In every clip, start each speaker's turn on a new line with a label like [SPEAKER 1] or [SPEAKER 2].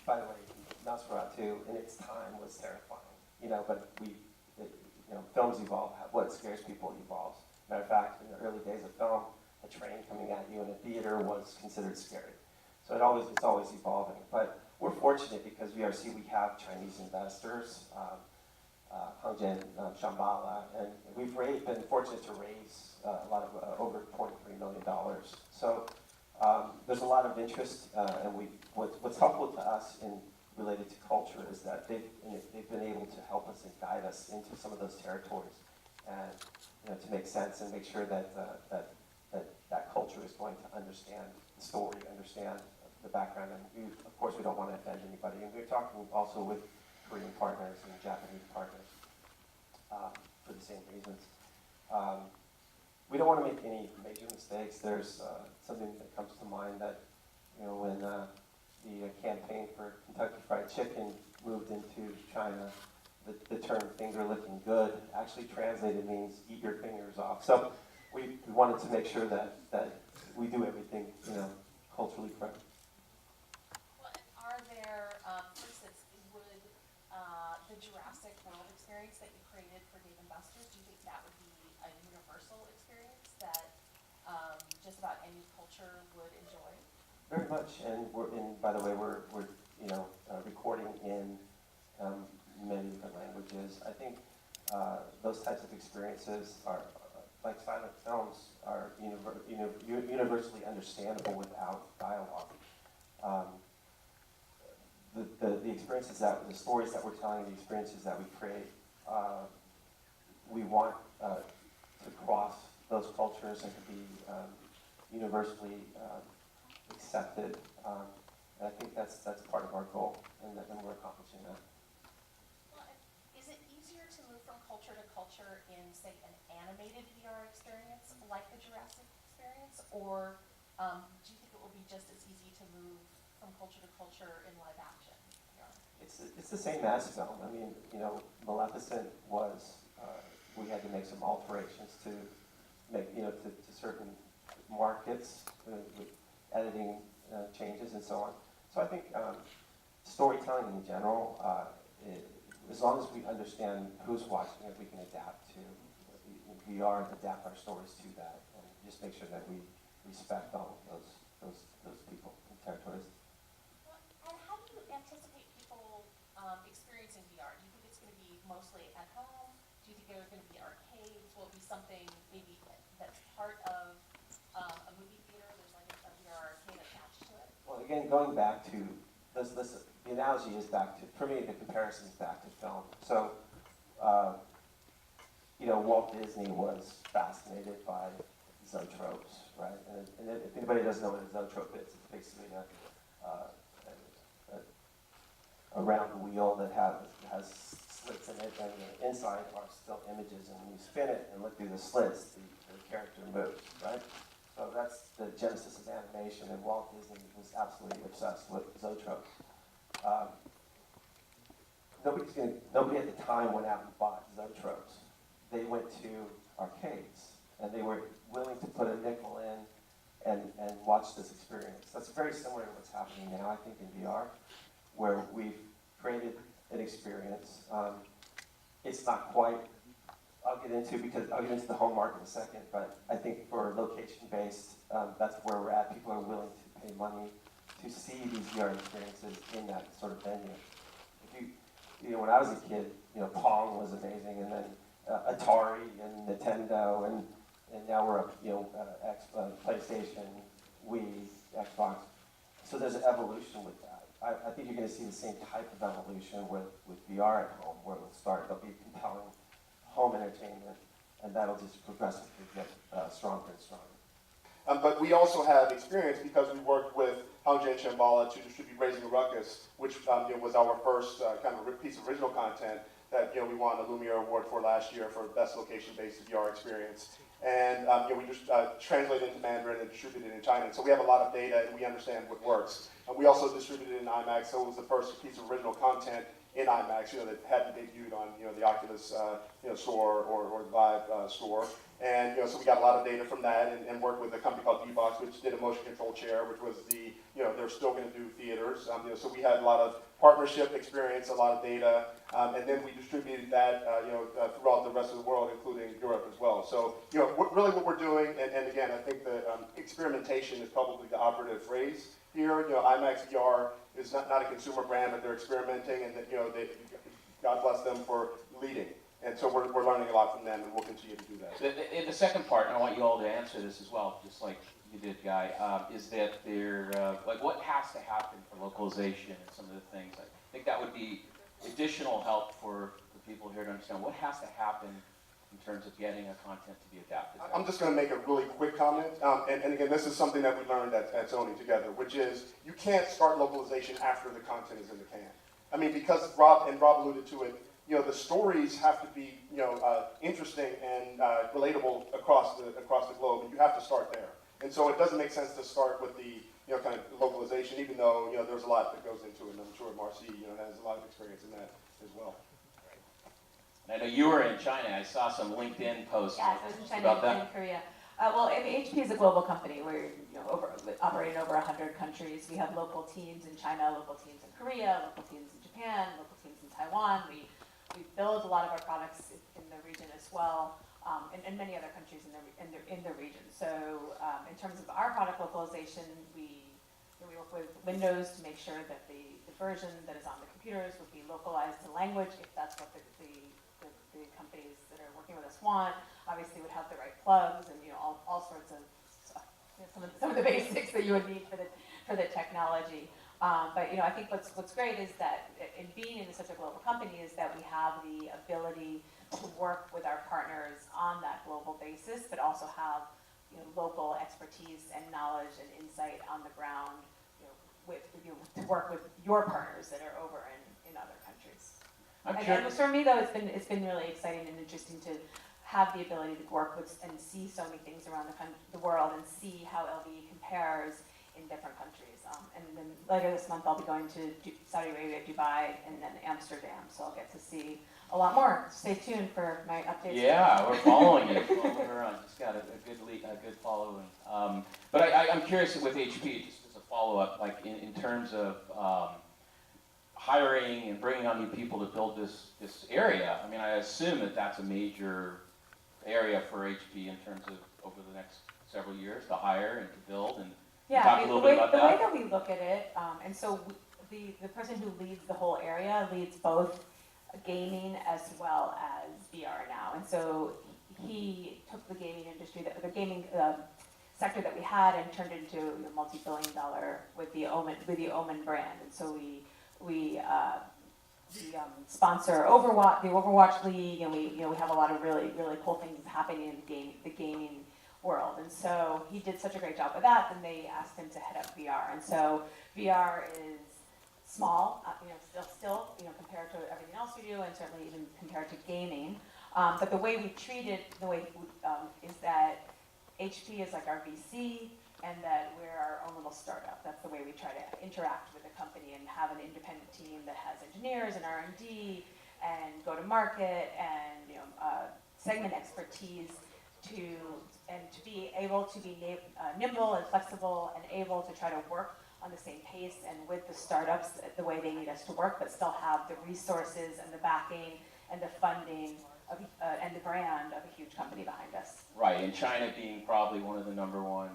[SPEAKER 1] by the way, Nosferatu 2 in its time was terrifying, but films evolve. What scares people evolves. Matter of fact, in the early days of film, a train coming at you in a theater was considered scary. So it's always evolving. But we're fortunate because VRC, we have Chinese investors, Hongjian, Shambhala, and we've been fortunate to raise a lot of over $23 million. So there's a lot of interest, and what's helpful to us related to culture is that they've been able to help us and guide us into some of those territories, and to make sense and make sure that that culture is going to understand the story, understand the background, and of course we don't want to offend anybody. And we're talking also with Korean partners and Japanese partners for the same reasons. We don't want to make any major mistakes. There's something that comes to mind that when the campaign for Kentucky Fried Chicken moved into China, the term finger licking good actually translated means eat your fingers off. So we wanted to make sure that we do everything culturally correct.
[SPEAKER 2] Well, are there, for instance, would the Jurassic World experience that you created for Dave & Buster's, do you think that would be a universal experience that just about any culture would enjoy?
[SPEAKER 1] Very much, and by the way, we're recording in many different languages. I think those types of experiences are, like silent films, are universally understandable without dialogue. The experiences the stories that we're telling, the experiences that we create, we want to cross those cultures and to be universally accepted. And I think that's part of our goal, and we're accomplishing that.
[SPEAKER 2] Well, is it easier to move from culture to culture in, say, an animated VR experience like the Jurassic experience, or do you think it will be just as easy to move from culture to culture in live action VR?
[SPEAKER 1] It's the same as film. I mean, Maleficent was we had to make some alterations to make to certain markets with editing changes and so on. So I think storytelling in general, as long as we understand who's watching it, we can adapt to VR and adapt our stories to that, and just make sure that we respect all of those people and territories.
[SPEAKER 2] Well, and how do you anticipate people experiencing VR? Do you think it's going to be mostly at home? Do you think there are going to be arcades? Will it be something maybe that's part of a movie theater? There's like a VR arcade attached to it?
[SPEAKER 1] Well, again, going back to the analogy is back to, for me, the comparison is back to film. So, Walt Disney was fascinated by zoetropes, right? And if anybody doesn't know what a zoetrope is, it's basically a round wheel that has slits in it, and the inside are still images, and when you spin it and look through the slits, the character moves, right? So that's the genesis of animation, and Walt Disney was absolutely obsessed with zoetropes. Nobody at the time went out and bought zoetropes. They went to arcades, and they were willing to put a nickel in and watch this experience. That's very similar to what's happening now, I think, in VR, where we've created an experience. It's not quite, I'll get into the home market in a second, but I think for location-based, that's where we're at. People are willing to pay money to see these VR experiences in that sort of venue. When I was a kid, Pong was amazing, and then Atari and Nintendo, and now we're up, PlayStation, Wii, Xbox. So there's an evolution with that. I think you're going to see the same type of evolution with VR at home, where there'll be compelling home entertainment, and that'll just progressively get stronger and stronger.
[SPEAKER 3] But we also have experience because we worked with Hongjian Shambhala to distribute Raising a Ruckus, which was our first kind of piece of original content that we won a Lumiere Award for last year for Best Location-Based VR Experience. And we just translated into Mandarin and distributed it in China. And so we have a lot of data and we understand what works. We also distributed it in IMAX, so it was the first piece of original content in IMAX, that hadn't debuted on the Oculus store or the Vive store. And so we got a lot of data from that, and worked with a company called D-Box, which did a motion control chair, which was they're still going to do theaters. So we had a lot of partnership experience, a lot of data, and then we distributed that throughout the rest of the world, including Europe as well. So really what we're doing, and again, I think the experimentation is probably the operative phrase here. IMAX VR is not a consumer brand, but they're experimenting, and God bless them for leading. And so we're learning a lot from them, and we'll continue to do that.
[SPEAKER 4] The second part, and I want you all to answer this as well, just like you did, Guy, is that what has to happen for localization and some of the things. I think that would be additional help for the people here to understand what has to happen in terms of getting a content to be adapted.
[SPEAKER 3] I'm just going to make a really quick comment, and again, this is something that we learned at Sony together, which is you can't start localization after the content is in the can. I mean, because Rob alluded to it, the stories have to be, interesting and relatable across the globe, and you have to start there. And so it doesn't make sense to start with the, kind of localization, even though, there's a lot that goes into it, and I'm sure Marcy, has a lot of experience in that as well.
[SPEAKER 4] And I know you were in China. I saw some LinkedIn posts
[SPEAKER 5] Yes, I was in China
[SPEAKER 4] about that.
[SPEAKER 5] and Korea. Well, HP is a global company. We're operating in over 100 countries. We have local teams in China, local teams in Korea, local teams in Japan, local teams in Taiwan. We build a lot of our products in the region as well, and many other countries in the region. So in terms of our product localization, we work with Windows to make sure that the version that is on the computers would be localized to language, if that's what the companies that are working with us want. Obviously, would have the right plugs and all sorts of stuff, some of the basics that you would need for the technology. But I think what's great is that in being in such a global company is that we have the ability to work with our partners on that global basis, but also have local expertise and knowledge and insight on the ground, to work with your partners that are over in other countries. And for me though, it's been really exciting and interesting to have the ability to work with and see so many things around the world and see how LVE compares in different countries. And then later this month I'll be going to Saudi Arabia, Dubai, and then Amsterdam, so I'll get to see a lot more. Stay tuned for my updates.
[SPEAKER 4] Yeah, we're following you. Following her on. Just got a good following. But I'm curious with HP, just as a follow-up, like in terms of hiring and bringing on new people to build this area. I mean, I assume that that's a major area for HP in terms of over the next several years to hire and to build and.
[SPEAKER 5] Yeah, the way that we look at it, and so the person who leads the whole area leads both gaming as well as VR now, and so he took the gaming industry, the gaming sector that we had, and turned it into a multi-billion-dollar with the Omen brand, and so we sponsor Overwatch, the Overwatch League, and we have a lot of really cool things happening in the gaming world, and so he did such a great job with that. Then they asked him to head up VR, and so VR is small, still compared to everything else we do, and certainly even compared to gaming. But the way we treat it, is that HP is like our VC, and that we're our own little startup. That's the way we try to interact with the company and have an independent team that has engineers and R&D and go to market and segment expertise to be able to be nimble and flexible and able to try to work on the same pace and with the startups the way they need us to work, but still have the resources and the backing and the funding and the brand of a huge company behind us.
[SPEAKER 4] Right, and China being probably one of the #1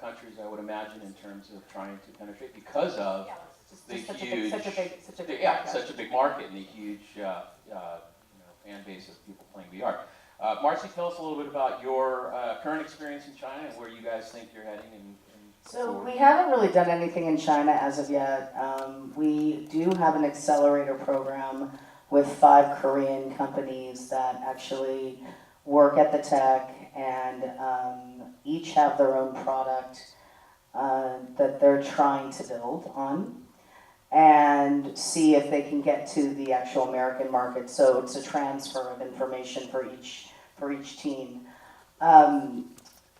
[SPEAKER 4] countries, I would imagine, in terms of trying to penetrate because of such a big market and the huge fan base of people playing VR. Marcy, tell us a little bit about your current experience in China and where you guys think you're heading.
[SPEAKER 6] So we haven't really done anything in China as of yet. We do have an accelerator program with 5 Korean companies that actually work at the tech and each have their own product that they're trying to build on and see if they can get to the actual American market. So it's a transfer of information for each team.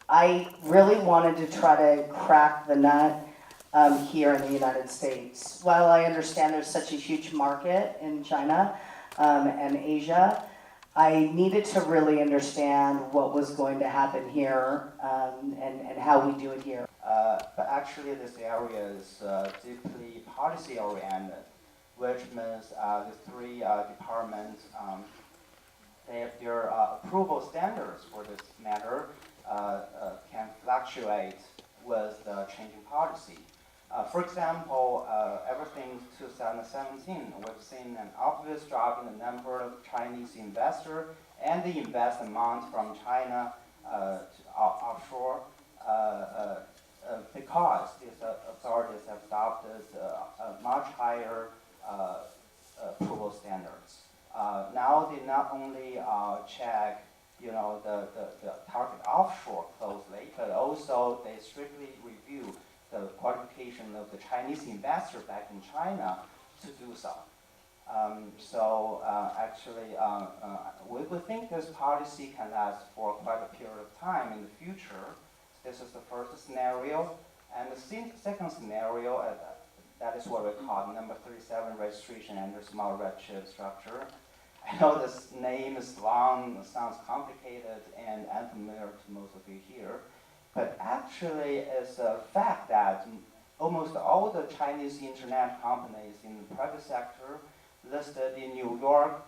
[SPEAKER 6] I really wanted to try to crack the nut here in the United States. While I understand there's such a huge market in China and Asia, I needed to really understand what was going to happen here and how we do it here. But actually, this area is deeply policy oriented, which means the three departments, their approval standards for this matter can fluctuate with the changing policy. For example, ever since 2017, we've seen an obvious drop in the number of Chinese investors and the investment amount from China to offshore because these authorities have adopted much higher approval standards. Now they not only check the target offshore closely, but also they strictly review the qualification of the Chinese investor back in China to do so. Actually, we think this policy can last for quite a period of time in the future. This is the first scenario. And the second scenario, that is what we call number 37 registration under small red chip structure. I know this name is long, sounds complicated, and unfamiliar to most of you here. But actually, it's a fact that almost all the Chinese internet companies in the private sector listed in New York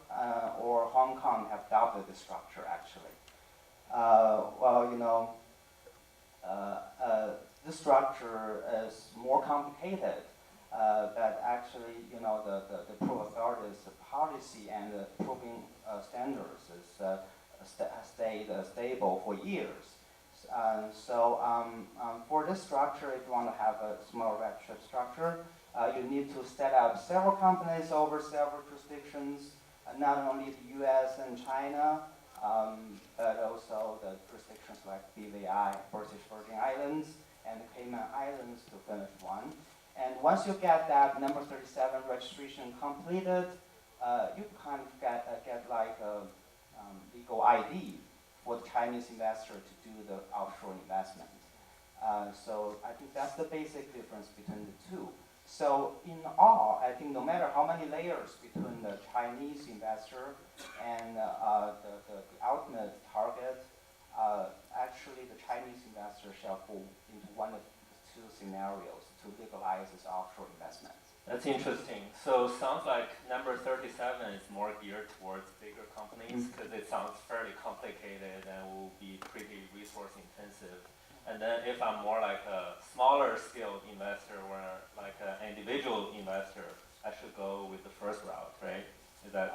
[SPEAKER 6] or Hong Kong have adopted this structure, actually. This structure is more complicated, but actually, the pro authorities' policy and the approving standards has stayed stable for years. For this structure, if you want to have a small red chip structure, you need to set up several companies over several jurisdictions, not only the US and China, but also the jurisdictions like BVI, British Virgin Islands, and the Cayman Islands to finish one. And once you get that number 37 registration completed, you kind of get like a legal ID for the Chinese investor to do the offshore investment. So I think that's the basic difference between the two. So in all, I think no matter how many layers between the Chinese investor and the ultimate target, actually the Chinese investor shall fall into one of the two scenarios to legalize its offshore investments.
[SPEAKER 7] That's interesting. So sounds like number 37 is more geared towards bigger companies because it sounds fairly complicated and will be pretty resource intensive. And then if I'm more like a smaller scale investor or like an individual investor, I should go with the first route, right? Is that?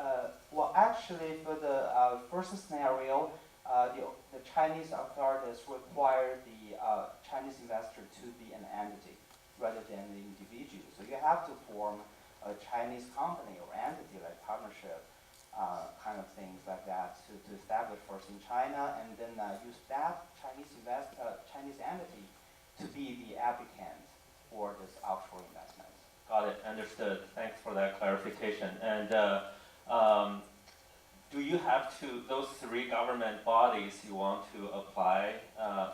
[SPEAKER 6] Well, actually, for the first scenario, the Chinese authorities require the Chinese investor to be an entity rather than an individual. So you have to form a Chinese company or entity, like partnership, kind of things like that, to establish first in China, and then use that Chinese entity to be the applicant for this offshore investment.
[SPEAKER 7] Got it, understood. Thanks for that clarification. And do you have to, those three government bodies you want to apply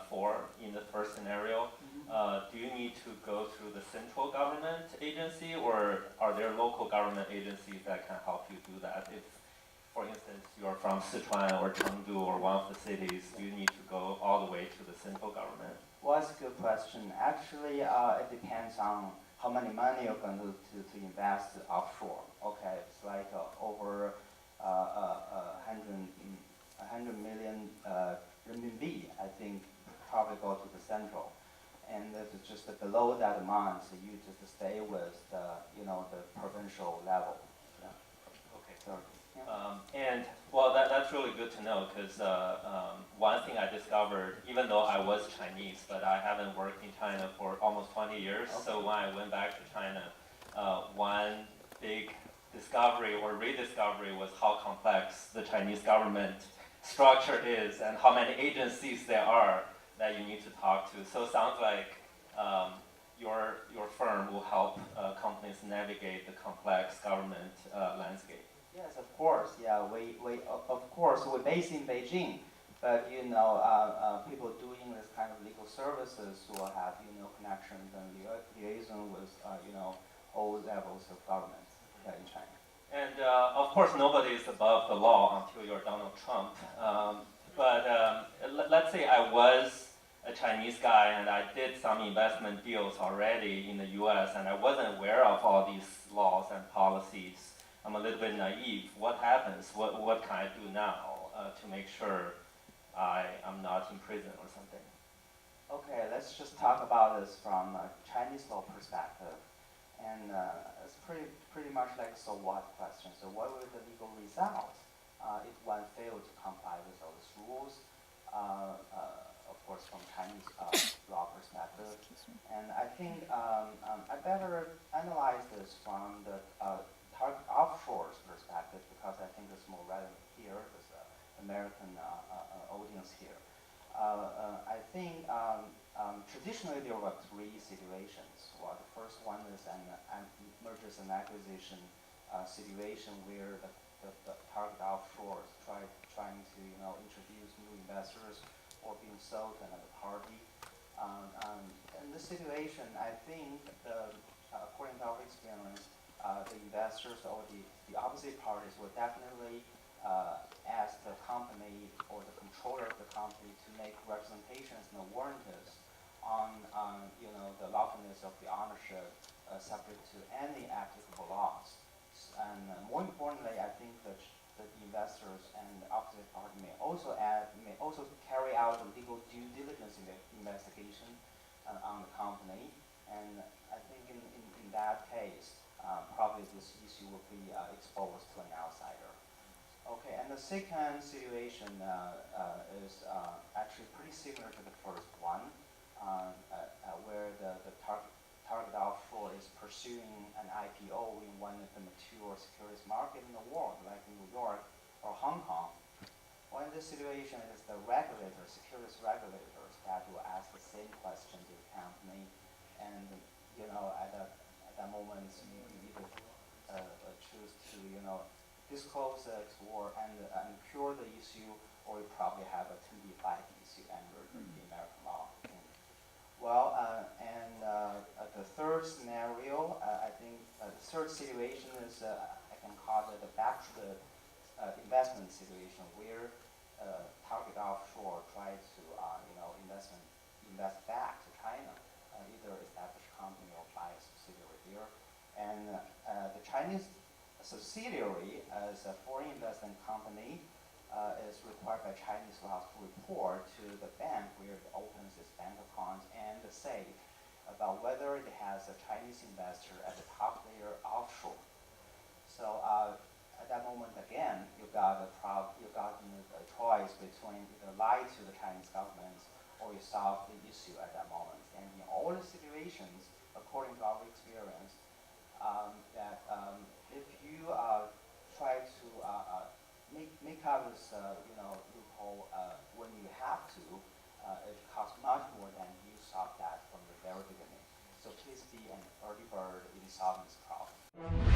[SPEAKER 7] for in the first scenario, do you need to go through the central government agency, or are there local government agencies that can help you do that? If, for instance, you're from Sichuan or Chengdu or one of the cities, do you need to go all the way to the central government?
[SPEAKER 6] Well, that's a good question. Actually, it depends on how many money you're going to invest offshore. Okay, it's like over 100 million renminbi, I think, probably go to the central. And it's just below that amount, so you just stay with the provincial level. Yeah.
[SPEAKER 7] Okay.
[SPEAKER 6] So, yeah.
[SPEAKER 7] And well, that's really good to know because one thing I discovered, even though I was Chinese, but I haven't worked in China for almost 20 years. Okay. So when I went back to China, one big discovery or rediscovery was how complex the Chinese government structure is and how many agencies there are that you need to talk to. So it sounds like your firm will help companies navigate the complex government landscape.
[SPEAKER 6] Yes, of course. Yeah, we're based in Beijing, but people doing this kind of legal services will have connections and liaison with all levels of government in China.
[SPEAKER 7] And of course, nobody is above the law until you're Donald Trump. Let's say I was a Chinese guy and I did some investment deals already in the US and I wasn't aware of all these laws and policies. I'm a little bit naive. What happens? What can I do now to make sure I'm not in prison or something?
[SPEAKER 8] Okay, let's just talk about this from a Chinese law perspective. And it's pretty much like a so what question. So what will the legal result if one failed to comply with all these rules? Of course, from Chinese law perspective. And I think I better analyze this from the target offshore's perspective because I think it's more relevant here with the American audience here. I think traditionally there were three situations. Well, the first one is an mergers and acquisition situation where the target offshore is trying to introduce new investors or being sold to another party. In this situation, I think according to our experience, the investors or the opposite parties will definitely ask the company or the controller of the company to make representations and warranties on the lawfulness of the ownership subject to any applicable laws. And more importantly, I think that the investors and the opposite party may also carry out a legal due diligence investigation on the company. And I think in that case, probably this issue will be exposed to an outsider. Okay, and the second situation is actually pretty similar to the first one, where the target offshore is pursuing an IPO in one of the mature securities market in the world, like New York or Hong Kong. Well, in this situation, it is the regulators, securities regulators, that will ask the same question to the company, and at that moment, you either choose to disclose it and cure the issue, or you probably have a 10b-5 issue under the American law. Well, the third scenario, I think the third situation is I can call it the back to the investment situation where target offshore tries to invest back to China, either establish a company or buy a subsidiary here, and the Chinese subsidiary as a foreign investment company is required by Chinese law to report to the bank where it opens its bank account and the safe about whether it has a Chinese investor at the top layer offshore. So at that moment again, you got a choice between either lie to the Chinese government or you solve the issue at that moment. And in all the situations, according to our experience, that if you try to make out this loophole when you have to, it costs much more than you solve that from the very beginning. So please be an early bird in solving this problem.